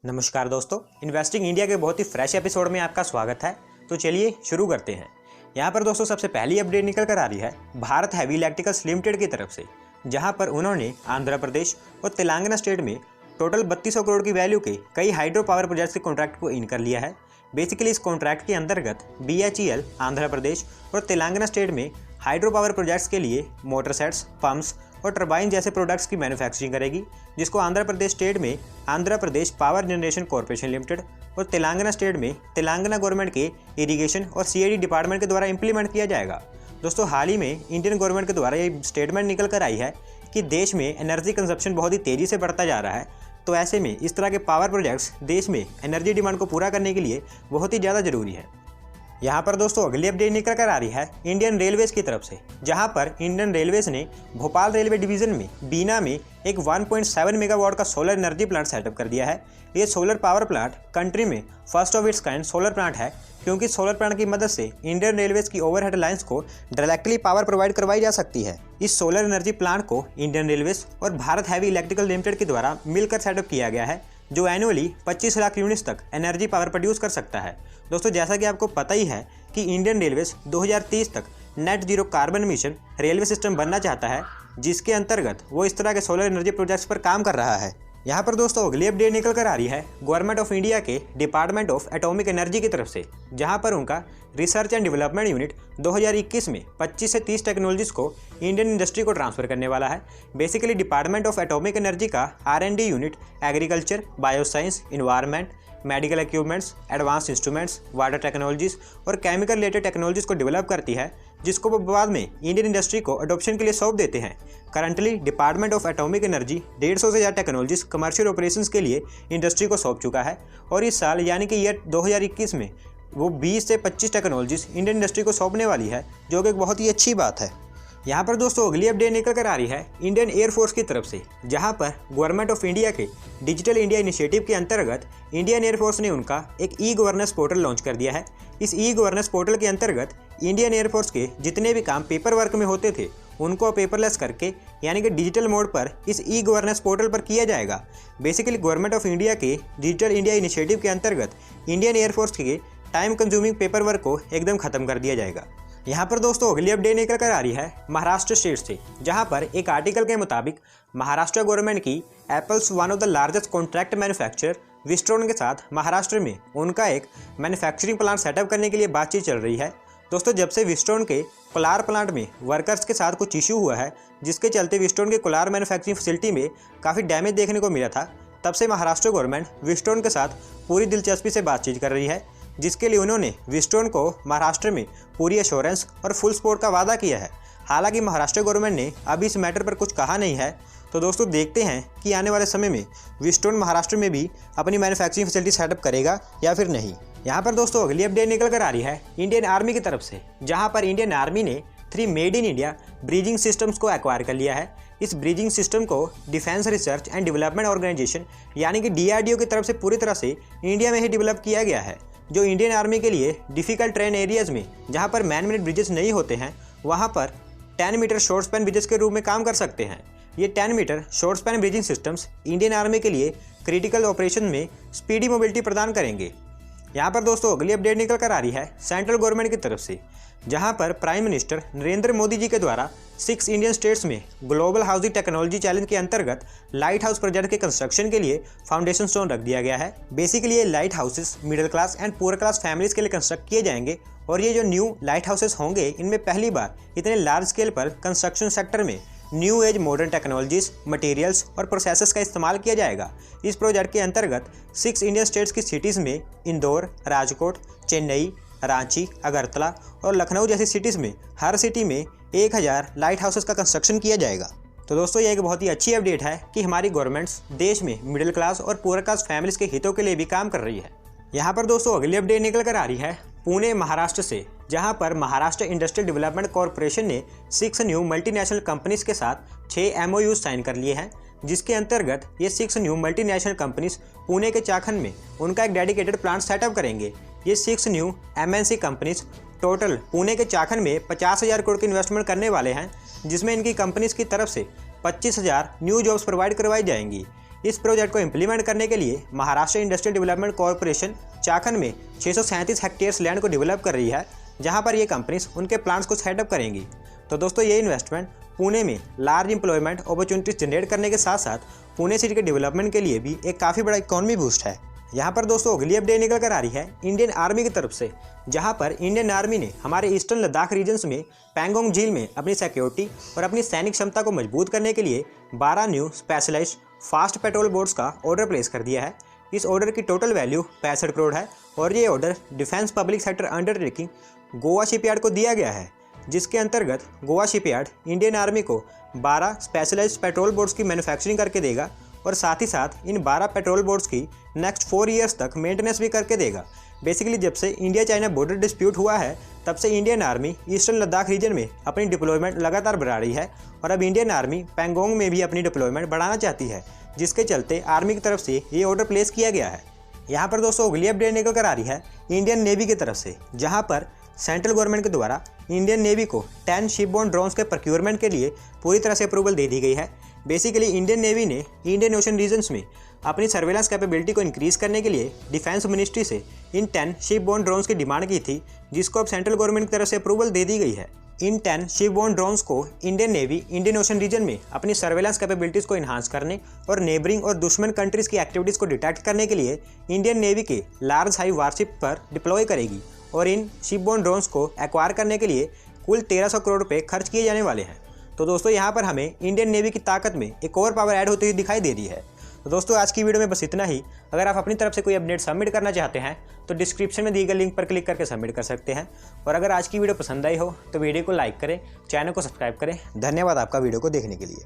नमस्कार दोस्तों, investing India के बहुत ही फ्रेश एपिसोड में आपका स्वागत है। तो चलिए शुरू करते हैं। यहाँ पर दोस्तों सबसे पहली अपडेट निकल कर आ रही है भारत हैवी इलेक्ट्रिकल्स लिमिटेड की तरफ से, जहाँ पर उन्होंने आंध्र प्रदेश और तेलंगाना स्टेट में टोटल 3200 करोड़ की वैल्यू के कई हाइड्रो पावर प्रोजेक्ट्स के कॉन्ट्रैक्ट को इन कर लिया है। बेसिकली इस कॉन्ट्रैक्ट के अंतर्गत BHEL आंध्र प्रदेश और तेलंगाना स्टेट में हाइड्रो पावर प्रोजेक्ट्स के लिए मोटर सेट्स, पंप्स और टरबाइन जैसे प्रोडक्ट्स की मैन्युफैक्चरिंग करेगी, जिसको आंध्र प्रदेश स्टेट में Andhra Pradesh power generation corporation limited और तेलंगाना स्टेट में तेलंगाना गवर्नमेंट के इरिगेशन और CID डिपार्टमेंट के द्वारा इंप्लीमेंट किया जाएगा। दोस्तों हाल ही में इंडियन गवर्नमेंट के द्वारा ये स्टेटमेंट निकल कर आई है कि देश में एनर्जी कंजप्शन बहुत ही तेज़ी से बढ़ता जा रहा है, तो ऐसे में इस तरह के पावर प्रोजेक्ट्स देश में एनर्जी डिमांड को पूरा करने के लिए बहुत ही ज़्यादा ज़रूरी है। यहाँ पर दोस्तों अगली अपडेट निकल कर आ रही है इंडियन रेलवेज की तरफ से, जहाँ पर इंडियन रेलवेज ने भोपाल रेलवे डिवीज़न में बीना में एक 1.7 मेगावाट का सोलर एनर्जी प्लांट सेटअप कर दिया है। ये सोलर पावर प्लांट कंट्री में first of its kind solar plant है, क्योंकि सोलर प्लांट की मदद से इंडियन रेलवेज की ओवरहेड लाइन्स को डायरेक्टली पावर प्रोवाइड करवाई जा सकती है। इस सोलर एनर्जी प्लांट को इंडियन रेलवेज और भारत हैवी इलेक्ट्रिकल लिमिटेड के द्वारा मिलकर सेटअप किया गया है, जो एनुअली 25 लाख यूनिट्स तक एनर्जी पावर प्रोड्यूस कर सकता है। दोस्तों जैसा कि आपको पता ही है कि इंडियन रेलवेज 2030 तक net zero carbon mission railway system बनना चाहता है, जिसके अंतर्गत वो इस तरह के सोलर एनर्जी प्रोजेक्ट्स पर काम कर रहा है। यहाँ पर दोस्तों अगली अपडेट निकल कर आ रही है गवर्नमेंट ऑफ इंडिया के डिपार्टमेंट ऑफ एटॉमिक एनर्जी की तरफ से, जहाँ पर उनका रिसर्च एंड डेवलपमेंट यूनिट 2021 में 25 से 30 टेक्नोलॉजीज़ को इंडियन इंडस्ट्री को ट्रांसफ़र करने वाला है। Basically department of atomic energy का R&D unit agriculture, bioscience, environment, medical equipments, advance instruments, water technologies और केमिकल रिलेटेड टेक्नोलॉजीज़ को डेवलप करती है, जिसको वो बाद में इंडियन इंडस्ट्री को अडॉप्शन के लिए सौंप देते हैं। Currently department of atomic energy 150 से ज़्यादा टेक्नोलॉजीज़ कमर्शियल ऑपरेशंस के लिए इंडस्ट्री को सौंप चुका है, और इस साल यानी कि ईयर 2021 में वो 20 से 25 टेक्नोलॉजीज़ इंडियन इंडस्ट्री को सौंपने वाली है, जो कि एक बहुत ही अच्छी बात है। यहाँ पर दोस्तों अगली अपडेट निकल कर आ रही है इंडियन एयरफोर्स की तरफ से, जहाँ पर गवर्नमेंट ऑफ इंडिया के डिजिटल इंडिया इनिशिएटिव के अंतर्गत इंडियन एयरफोर्स ने उनका एक ई-गवर्नेंस पोर्टल लॉन्च कर दिया है। इस ई-गवर्नेंस पोर्टल के अंतर्गत इंडियन एयरफोर्स के जितने भी काम पेपर वर्क में होते थे उनको पेपरलेस करके यानी कि डिजिटल मोड पर इस ई-गवर्नेंस पोर्टल पर किया जाएगा। बेसिकली गवर्नमेंट ऑफ इंडिया के डिजिटल इंडिया इनिशिएटिव के अंतर्गत इंडियन एयरफोर्स के टाइम कंज्यूमिंग पेपर वर्क को एकदम खत्म कर दिया जाएगा। यहाँ पर दोस्तों अगली अपडेट निकल कर आ रही है महाराष्ट्र स्टेट से, जहाँ पर एक आर्टिकल के मुताबिक महाराष्ट्र गवर्नमेंट की Apple's one of the largest contract manufacturer Wistron के साथ महाराष्ट्र में उनका एक मैन्युफैक्चरिंग प्लांट सेटअप करने के लिए बातचीत चल रही है। दोस्तों जब से विस्ट्रोन के कोलार प्लांट में वर्कर्स के साथ कुछ इशू हुआ है, जिसके चलते विस्ट्रोन के कोलार मैन्युफैक्चरिंग फैसिलिटी में काफ़ी डैमेज देखने को मिला था, तब से महाराष्ट्र गवर्नमेंट विस्ट्रोन के साथ पूरी दिलचस्पी से बातचीत कर रही है, जिसके लिए उन्होंने विस्ट्रोन को महाराष्ट्र में पूरी एश्योरेंस और फुल सपोर्ट का वादा किया है। हालांकि महाराष्ट्र गवर्नमेंट ने अभी इस मैटर पर कुछ कहा नहीं है, तो दोस्तों देखते हैं कि आने वाले समय में विस्ट्रोन महाराष्ट्र में भी अपनी मैन्युफैक्चरिंग फैसिलिटी सेटअप करेगा या फिर नहीं। यहाँ पर दोस्तों अगली अपडेट निकल कर आ रही है इंडियन आर्मी की तरफ से, जहाँ पर इंडियन आर्मी ने 3 made in India bridging systems को एक्वायर कर लिया है। इस ब्रीजिंग सिस्टम को defence research and development organisation यानी कि DRDO की तरफ से पूरी तरह से इंडिया में ही डेवलप किया गया है, जो इंडियन आर्मी के लिए डिफ़िकल्ट ट्रेन एरियाज़ में जहां पर मैन मेड ब्रिजेस नहीं होते हैं, वहां पर 10 मीटर शॉर्ट स्पैन ब्रिजेस के रूप में काम कर सकते हैं। ये 10 metre short span bridging systems Indian army के लिए क्रिटिकल ऑपरेशन में स्पीडी मोबिलिटी प्रदान करेंगे। यहाँ पर दोस्तों अगली अपडेट निकल कर आ रही है सेंट्रल गवर्नमेंट की तरफ से, जहाँ पर प्राइम मिनिस्टर नरेंद्र मोदी जी के द्वारा 6 इंडियन स्टेट्स में ग्लोबल हाउसिंग टेक्नोलॉजी चैलेंज के अंतर्गत लाइट हाउस प्रोजेक्ट के कंस्ट्रक्शन के लिए फाउंडेशन स्टोन रख दिया गया है। बेसिकली ये light houses middle class and poor class families के लिए कंस्ट्रक्ट किए जाएंगे, और ये जो न्यू लाइट हाउसेस होंगे इनमें पहली बार इतने लार्ज स्केल पर कंस्ट्रक्शन सेक्टर में new age modern technologies, materials और प्रोसेसेस का इस्तेमाल किया जाएगा। इस प्रोजेक्ट के अंतर्गत 6 इंडियन स्टेट्स की सिटीज़ में इंदौर, राजकोट, चेन्नई, रांची, अगरतला और लखनऊ जैसी सिटीज़ में हर सिटी में 1000 लाइट हाउसेस का कंस्ट्रक्शन किया जाएगा। तो दोस्तों ये एक बहुत ही अच्छी अपडेट है कि हमारी गवर्नमेंट्स देश में मिडिल क्लास और पुअर क्लास फैमिलीज़ के हितों के लिए भी काम कर रही है। यहाँ पर दोस्तों अगली अपडेट निकल कर आ रही है पुणे महाराष्ट्र से, जहाँ पर महाराष्ट्र इंडस्ट्रियल डेवलपमेंट कॉरपोरेशन ने 6 न्यू मल्टीनेशनल कंपनीज के साथ 6 MOUs साइन कर लिए हैं, जिसके अंतर्गत ये 6 न्यू मल्टीनेशनल कंपनीज पुणे के चाखन में उनका एक डेडिकेटेड प्लांट सेटअप करेंगे। ये 6 new MNC companies total Pune के चाखन में 50,000 करोड़ की इन्वेस्टमेंट करने वाले हैं, जिसमें इनकी कंपनीज की तरफ से 25,000 न्यू जॉब्स प्रोवाइड करवाई जाएंगी। इस प्रोजेक्ट को इम्प्लीमेंट करने के लिए महाराष्ट्र इंडस्ट्रियल डेवलपमेंट कॉरपोरेशन चाखन में 637 हेक्टेयर्स लैंड को डेवलप कर रही है, जहां पर ये कंपनीज उनके प्लांट्स को सेटअप करेंगी। तो दोस्तों ये इन्वेस्टमेंट पुणे में लार्ज एम्प्लॉयमेंट अपॉर्चुनिटीज जनरेट करने के साथ साथ पुणे सिटी के डेवलपमेंट के लिए भी एक काफ़ी बड़ा इकोनॉमी बूस्ट है। यहाँ पर दोस्तों अगली अपडेट निकल कर आ रही है इंडियन आर्मी की तरफ से, जहाँ पर इंडियन आर्मी ने हमारे ईस्टर्न लद्दाख रीजन्स में पैंगोंग झील में अपनी सिक्योरिटी और अपनी सैनिक क्षमता को मजबूत करने के लिए 12 new specialised fast patrol boats का ऑर्डर प्लेस कर दिया है। इस ऑर्डर की टोटल वैल्यू 65 करोड़ है और ये order defence public sector undertaking Goa shipyard को दिया गया है, जिसके अंतर्गत गोवा शिपयार्ड इंडियन आर्मी को 12 स्पेशलाइज्ड पेट्रोल बोट्स की मैन्युफैक्चरिंग करके देगा और साथ ही साथ इन 12 पेट्रोल बोट्स की नेक्स्ट 4 ईयर्स तक मेंटेनेंस भी करके देगा। बेसिकली जब से इंडिया चाइना बॉर्डर डिस्प्यूट हुआ है तब से Indian army eastern Ladakh region में अपनी डिप्लॉयमेंट लगातार बढ़ा रही है और अब इंडियन आर्मी पैंगोंग में भी अपनी डिप्लॉयमेंट बढ़ाना चाहती है, जिसके चलते आर्मी की तरफ से ये ऑर्डर प्लेस किया गया है। यहाँ पर दोस्तों अगली अपडेट निकल कर आ रही है इंडियन नेवी की तरफ से, जहाँ पर सेंट्रल गवर्नमेंट के द्वारा इंडियन नेवी को 10 शिपबोर्न ड्रोन्स के प्रोक्योरमेंट के लिए पूरी तरह से अप्रूवल दे दी गई है। बेसिकली इंडियन नेवी ने इंडियन ओशन रीजन्स में अपनी सर्वेलेंस कैपेबिलिटी को इंक्रीज करने के लिए डिफेंस मिनिस्ट्री से इन 10 शिपबोर्न ड्रोन्स की डिमांड की थी, जिसको अब सेंट्रल गवर्नमेंट की तरफ से अप्रूवल दे दी गई है। इन 10 शिपबोर्न ड्रोन्स को Indian navy Indian Ocean region में अपनी सर्वेलेंस कैपेबिलिटीज को इन्हांस करने और नेबरिंग और दुश्मन कंट्रीज की एक्टिविटीज़ को डिटेक्ट करने के लिए इंडियन नेवी के लार्ज हाई वारशिप पर डिप्लॉय करेगी और इन शिपबोर्न ड्रोन्स को एक्वायर करने के लिए कुल 1300 करोड़ रुपये खर्च किए जाने वाले हैं। तो दोस्तों यहाँ पर हमें इंडियन नेवी की ताकत में एक और पावर ऐड होती हुई दिखाई दे रही है। तो दोस्तों आज की वीडियो में बस इतना ही। अगर आप अपनी तरफ से कोई अपडेट सबमिट करना चाहते हैं तो डिस्क्रिप्शन में दिए गए लिंक पर क्लिक करके सबमिट कर सकते हैं। और अगर आज की वीडियो पसंद आई हो तो वीडियो को लाइक करें, चैनल को सब्सक्राइब करें। धन्यवाद आपका वीडियो को देखने के लिए।